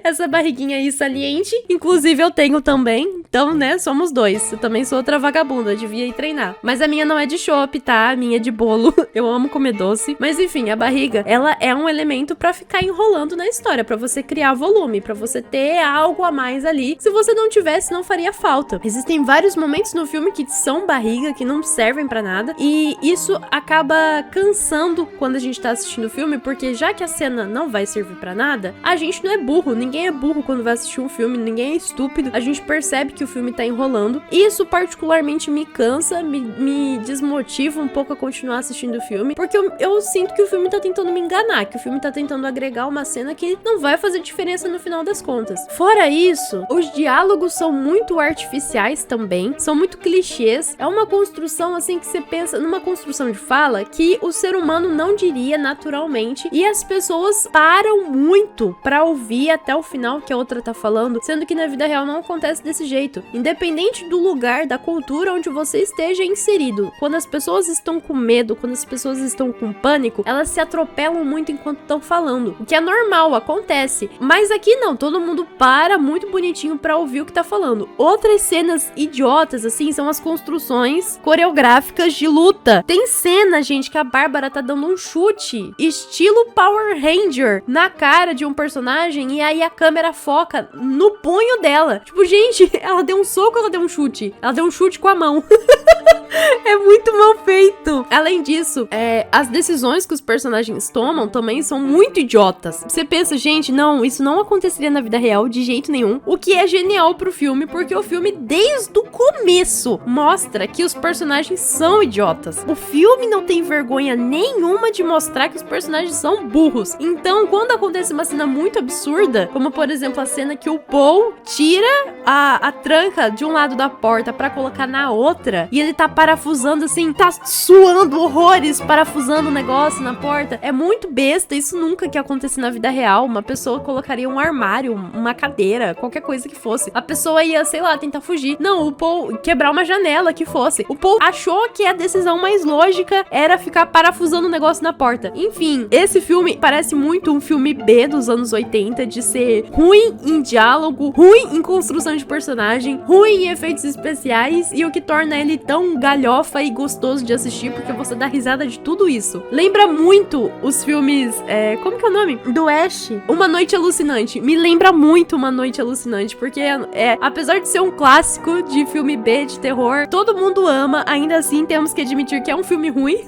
essa barriguinha aí saliente. Inclusive eu tenho também. Então, né, somos dois. Eu também sou outra vagabunda, eu devia ir treinar. Mas a minha não é de chopp, tá? A minha é de bolo. Eu amo comer doce. Mas enfim, a barriga, ela é um elemento pra ficar enrolando na história, pra você criar volume, pra você ter algo a mais ali. Se você não tivesse, não faria falta. Existem vários momentos no filme que são barriga, que não servem pra nada. E isso acaba cansando quando a gente tá assistindo o filme, porque já que a cena não vai servir pra nada, a gente não é burro. Ninguém é burro quando vai assistir um filme, ninguém é estúpido. A gente percebe que o filme tá enrolando. Isso particularmente me cansa, me desmotiva um pouco a continuar assistindo o filme, porque eu sinto que o filme tá tentando me enganar, que o filme tá tentando agregar uma cena que não vai fazer diferença no final das contas. Fora isso, os diálogos são muito artificiais também, são muito clichês. É uma construção assim que você pensa numa construção de fala que o ser humano não diria naturalmente, e as pessoas param muito pra ouvir até o final que a outra tá falando, sendo que na vida real não acontece desse jeito. Independente do lugar, da cultura onde você esteja inserido, quando as pessoas estão com medo, quando as pessoas estão com pânico, elas se atropelam muito enquanto estão falando, o que é normal, acontece. Mas aqui não, todo mundo para muito bonitinho pra ouvir o que tá falando. Outras cenas idiotas, assim, são as construções coreográficas de luta. Tem cena, gente, que a Bárbara tá dando um chute, estilo Power Ranger, na cara de um personagem, e aí a câmera foca no punho dela. Tipo, gente, ela deu um soco, ela deu um chute. Ela deu um chute com a mão. É muito mal feito. Além disso, as decisões que os personagens tomam também são muito idiotas. Você pensa, gente, não, isso não aconteceria na vida real de jeito nenhum. O que é genial pro filme, porque o filme, desde o começo, mostra que os personagens são idiotas. O filme não tem vergonha nenhuma de mostrar que os personagens são burros. Então, quando acontece uma cena muito absurda, como por exemplo a cena que o Paul tira a tranca de um lado da porta pra colocar na outra, e ele tá parafusando assim, tá suando horrores, parafusando o negócio na porta. É muito besta, isso nunca que acontecer na vida real. Uma pessoa colocaria um armário, uma cadeira, qualquer coisa que fosse. A pessoa ia, sei lá, tentar fugir. Não, o Paul quebrar uma janela que fosse. O Paul achou que a decisão mais lógica era ficar parafusando o negócio na porta. Enfim, esse filme parece muito um filme B dos anos 80, de ser ruim em diálogo, ruim em construção de personagem, ruim em efeitos especiais, e o que torna ele tão galhofa e gostoso de assistir, porque você dá risada de tudo isso. Lembra muito os filmes, como que é o nome? Do Ash, Uma Noite Alucinante. Me lembra muito Uma Noite Alucinante, porque apesar de ser um clássico de filme B, de terror, todo mundo ama, ainda assim temos que admitir que é um filme ruim.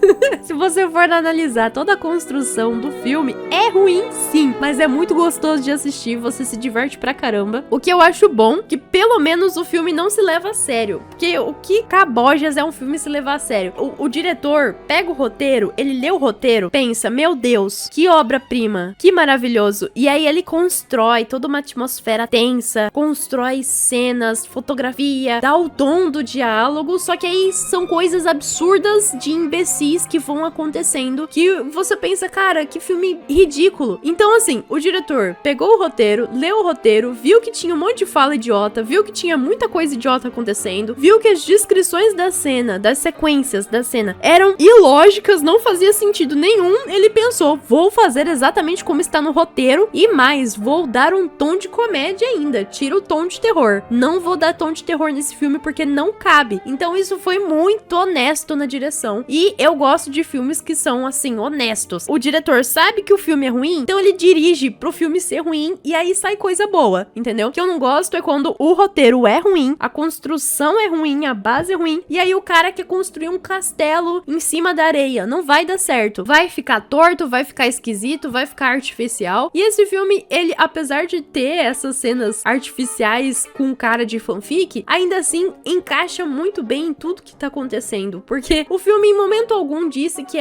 Se você for analisar toda a construção do filme, é ruim sim, mas é muito gostoso de assistir, você se diverte pra caramba. O que eu acho bom, que pelo menos o filme não se leva a sério, porque o que Cabojas é um filme se levar a sério? O diretor pega o roteiro, ele lê o roteiro, pensa, meu Deus, que obra-prima, que maravilhoso, e aí ele constrói toda uma atmosfera tensa, constrói cenas, fotografia, dá o tom do diálogo, só que aí são coisas absurdas de imbecis que vão acontecendo, que você pensa, cara, que filme ridículo. Então assim, o diretor pegou o roteiro, leu o roteiro, viu que tinha um monte de fala idiota, viu que tinha muita coisa idiota acontecendo, viu que as descrições das cenas cena, das sequências da cena, eram ilógicas, não fazia sentido nenhum, ele pensou, vou fazer exatamente como está no roteiro e mais, vou dar um tom de comédia ainda, tira o tom de terror. Não vou dar tom de terror nesse filme porque não cabe. Então isso foi muito honesto na direção. E eu gosto de filmes que são, assim, honestos. O diretor sabe que o filme é ruim, então ele dirige pro filme ser ruim e aí sai coisa boa, entendeu? O que eu não gosto é quando o roteiro é ruim, a construção é ruim, a base é ruim, e aí o cara quer construir um castelo em cima da areia. Não vai dar certo. Vai ficar torto, vai ficar esquisito, vai ficar artificial. E esse filme, ele, apesar de ter essas cenas artificiais com cara de fanfic, ainda assim encaixa muito bem em tudo que tá acontecendo. Porque o filme em momento algum disse que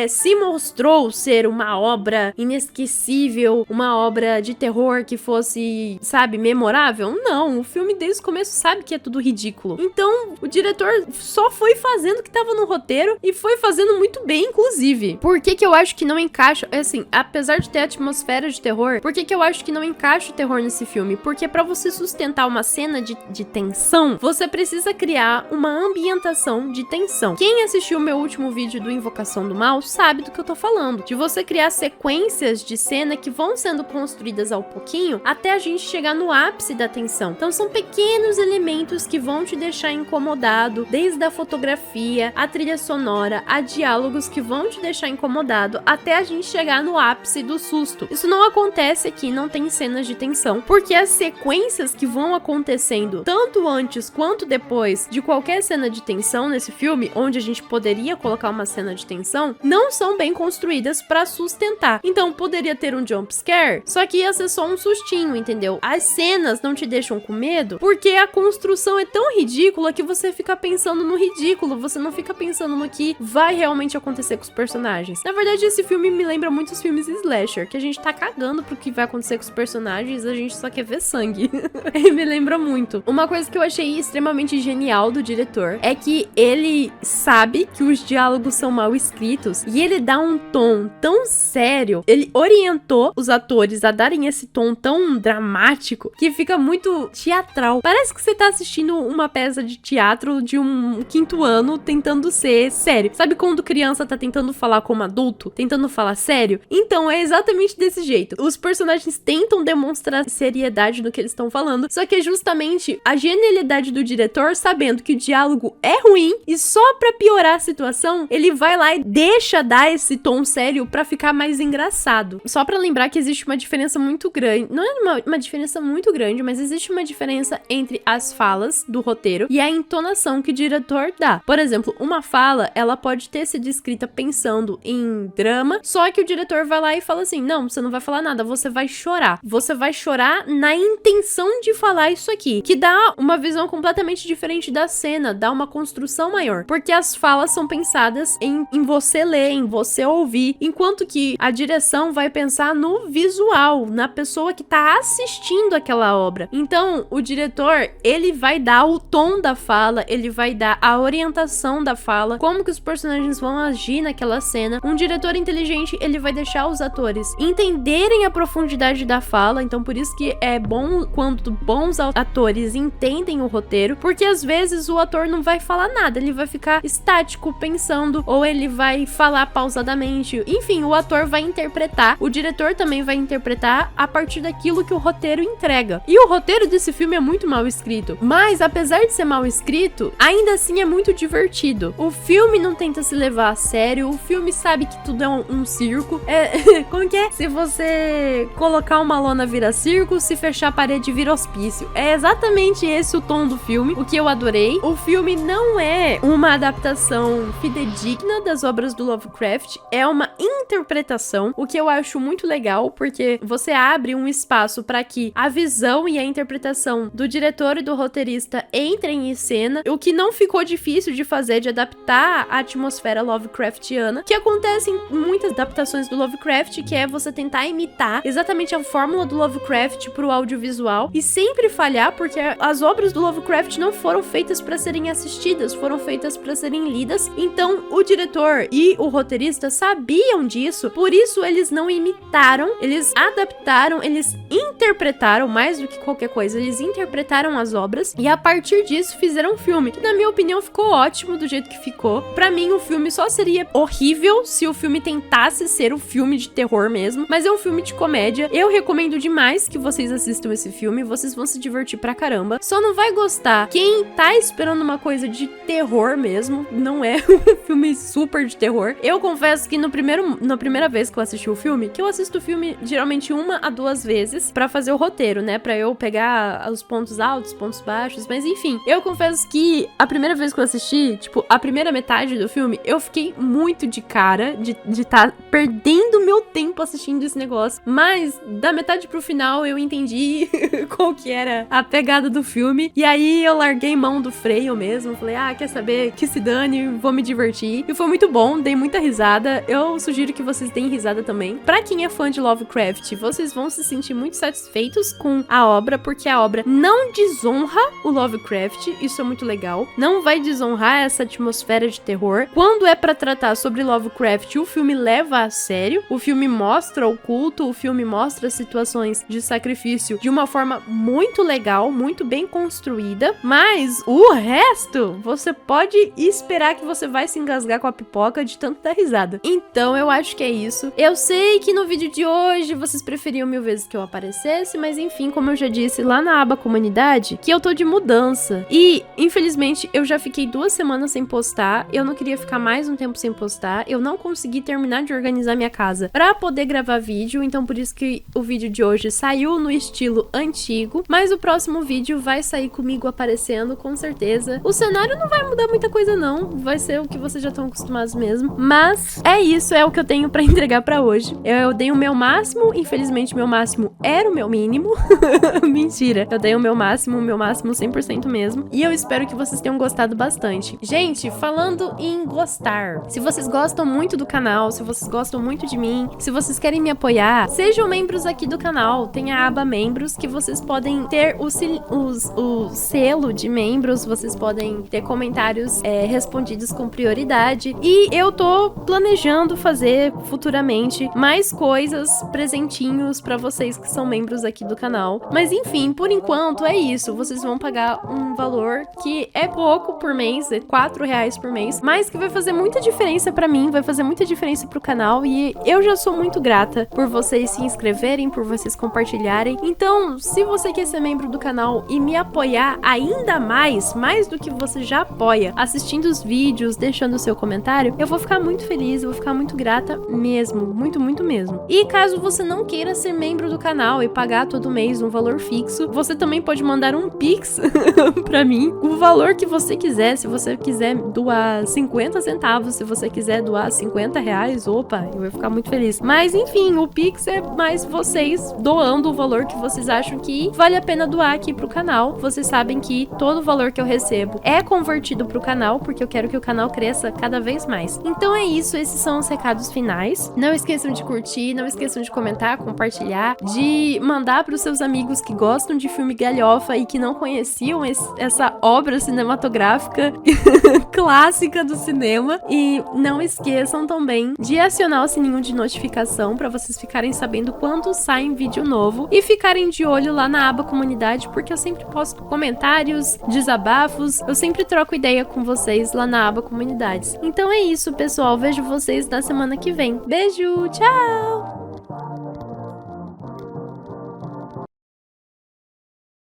se mostrou ser uma obra inesquecível, uma obra de terror que fosse, sabe, memorável. Não, o filme desde o começo sabe que é tudo ridículo. Então, o diretor só foi fazendo o que tava no roteiro e foi fazendo muito bem, inclusive. Por que que eu acho que não encaixa, assim, apesar de ter atmosfera de terror, por que que eu acho que não encaixa o terror nesse filme? Porque pra você sustentar uma cena de tensão, você precisa criar uma ambientação de tensão. Quem assistiu o meu último vídeo do Invocação do Mal sabe do que eu tô falando. De você criar sequências de cena que vão sendo construídas ao pouquinho até a gente chegar no ápice da tensão. Então são pequenos elementos que vão te deixar incomodado, desde a fotografia, a trilha sonora, a diálogos que vão te deixar incomodado até a gente chegar no ápice do susto. Isso não acontece aqui, não tem cenas de tensão, porque as sequências que vão acontecendo tanto antes quanto depois de qualquer cena de tensão nesse filme, onde a gente poderia colocar uma cena de tensão, não são bem construídas pra sustentar. Então poderia ter um jump scare, só que ia ser só um sustinho, entendeu? As cenas não te deixam com medo porque a construção é tão ridícula que você fica pensando no ridículo, você não fica pensando no que vai realmente acontecer com os personagens. Na verdade, esse filme me lembra muito os filmes slasher, que a gente tá cagando pro que vai acontecer com os personagens, a gente só quer ver sangue. Ele me lembra muito. Uma coisa que eu achei extremamente genial do diretor é que ele sabe que os diálogos são mal escritos e ele dá um tom tão sério, ele orientou os atores a darem esse tom tão dramático que fica muito teatral. Parece que você tá assistindo uma peça de teatro de um quinto ano tentando ser sério. Sabe quando criança tá tentando falar como adulto? Tentando falar sério? Então, é exatamente desse jeito. Os personagens tentam demonstrar seriedade no que eles estão falando, só que é justamente a genialidade do diretor, sabendo que o diálogo é ruim e só pra piorar a situação, ele vai lá e deixa dar esse tom sério pra ficar mais engraçado. Só pra lembrar que existe uma diferença muito grande, não é uma diferença muito grande, mas existe uma diferença entre as falas do roteiro e a entonação que o diretor dá. Por exemplo, uma fala, ela pode ter sido escrita pensando em drama, só que o diretor vai lá e fala assim, não, você não vai falar nada, você vai chorar. Você vai chorar na intenção de falar isso aqui, que dá uma visão completamente diferente da cena, dá uma construção maior, porque as falas são pensadas em você ler, em você ouvir, enquanto que a direção vai pensar no visual, na pessoa que tá assistindo aquela obra. Então, o diretor, ele vai dar o tom da fala, ele vai dar a orientação da fala, como que os personagens vão agir naquela cena. Um diretor inteligente, ele vai deixar os atores entenderem a profundidade da fala, então por isso que é bom quando bons atores entendem o roteiro, porque às vezes o ator não vai falar nada, ele vai ficar estático pensando, ou ele vai falar pausadamente, enfim, o ator vai interpretar, o diretor também vai interpretar a partir daquilo que o roteiro entrega. E o roteiro desse filme é muito mal escrito, mas apesar de ser mal escrito, ainda assim é muito divertido. O filme não tenta se levar a sério, o filme sabe que tudo é um circo. Como que é? Se você colocar uma lona vira circo, se fechar a parede vira hospício. É exatamente esse o tom do filme, o que eu adorei. O filme não é uma adaptação fidedigna das obras do Lovecraft, é uma interpretação, o que eu acho muito legal, porque você abre um espaço para que a visão e a interpretação do diretor e do roteirista entrem em cena, o que não ficou difícil de fazer, de adaptar a atmosfera Lovecraftiana, que acontece em muitas adaptações do Lovecraft, que é você tentar imitar exatamente a fórmula do Lovecraft pro audiovisual e sempre falhar, porque as obras do Lovecraft não foram feitas para serem assistidas, foram feitas para serem lidas. Então, o diretor e o roteirista sabiam disso, por isso eles não imitaram, eles adaptaram, eles interpretaram mais do que qualquer coisa, eles interpretaram as obras e a partir disso fizeram um filme, que na minha opinião ficou ótimo do jeito que ficou. Pra mim, o filme só seria horrível se o filme tentasse ser um filme de terror mesmo, mas é um filme de comédia. Eu recomendo demais que vocês assistam esse filme, vocês vão se divertir pra caramba. Só não vai gostar quem tá esperando uma coisa de terror mesmo, não é um filme super de terror. Eu confesso que na primeira vez que eu assisti o filme, que eu assisto o filme geralmente 1 a 2 vezes pra fazer o roteiro, né, pra eu pegar os pontos altos, pontos baixos, mas enfim, eu confesso que a primeira vez que eu assisti, tipo, a primeira metade do filme, eu fiquei muito de cara de tá perdendo meu tempo assistindo esse negócio, mas da metade pro final eu entendi qual que era a pegada do filme, e aí eu larguei mão do freio mesmo, falei, quer saber, que se dane, vou me divertir, e foi muito bom, dei muita risada, eu sugiro que vocês deem risada também. Pra quem é fã de Lovecraft, vocês vão se sentir muito satisfeitos com a obra, porque a obra não desonra o Lovecraft, isso é muito legal, não vai desonrar essa atmosfera de terror. Quando é pra tratar sobre Lovecraft, o filme leva a sério, o filme mostra o culto, o filme mostra situações de sacrifício de uma forma muito legal, muito bem construída, mas o resto, você pode esperar que você vai se engasgar com a pipoca de tanto dar risada. Então eu acho que é isso. Eu sei que no vídeo de hoje vocês preferiam 1000 vezes que eu aparecesse, mas enfim, como eu já disse lá na aba comunidade, que eu tô de mudança. E, infelizmente, eu já fiquei 2 semanas sem postar, eu não queria ficar mais um tempo sem postar, eu não consegui terminar de organizar minha casa pra poder gravar vídeo, então por isso que o vídeo de hoje saiu no estilo antigo, mas o próximo vídeo vai sair comigo aparecendo, com certeza. O cenário não vai mudar muita coisa não, vai ser o que vocês já estão acostumados mesmo, mas é isso, é o que eu tenho pra entregar pra hoje. Eu dei o meu máximo, infelizmente meu máximo era o meu mínimo. Mentira, eu dei o meu máximo 100% mesmo, e eu espero que vocês tenham gostado bastante. Gente, falando em gostar, se vocês gostam muito do canal, se vocês gostam muito de mim, se vocês querem me apoiar, sejam membros aqui do canal, tem a aba membros, que vocês podem ter o selo de membros, vocês podem ter comentários respondidos com prioridade, e eu tô planejando fazer futuramente mais coisas, presentinhos pra vocês que são membros aqui do canal, mas enfim, por enquanto é isso, vocês vão pagar um valor que é pouco por mês, é R$4 por mês, mas que vai fazer muita diferença pra mim, vai fazer muita diferença pro canal, e eu já sou muito grata por vocês se inscreverem, por vocês compartilharem. Então, se você quer ser membro do canal e me apoiar ainda mais do que você já apoia, assistindo os vídeos, deixando o seu comentário, eu vou ficar muito feliz, eu vou ficar muito grata mesmo, muito, muito mesmo. E caso você não queira ser membro do canal e pagar todo mês um valor fixo, você também pode mandar um Pix pra mim, o valor que você quiser. Se você quiser doar 50 centavos, se você quiser doar R$50, opa, eu vou ficar muito feliz. Mas enfim, o Pix é mais vocês doando o valor que vocês acham que vale a pena doar aqui pro canal. Vocês sabem que todo o valor que eu recebo é convertido pro canal, porque eu quero que o canal cresça cada vez mais. Então é isso, esses são os recados finais. Não esqueçam de curtir, não esqueçam de comentar, compartilhar, de mandar pros seus amigos que gostam de filme galhofa e que não conheciam essa obra cinematográfica clássica do cinema. E não esqueçam também de acionar o sininho de notificação para vocês ficarem sabendo quando sai um vídeo novo e ficarem de olho lá na aba comunidade, porque eu sempre posto comentários, desabafos, eu sempre troco ideia com vocês lá na aba comunidades. Então é isso, pessoal, vejo vocês na semana que vem. Beijo, tchau!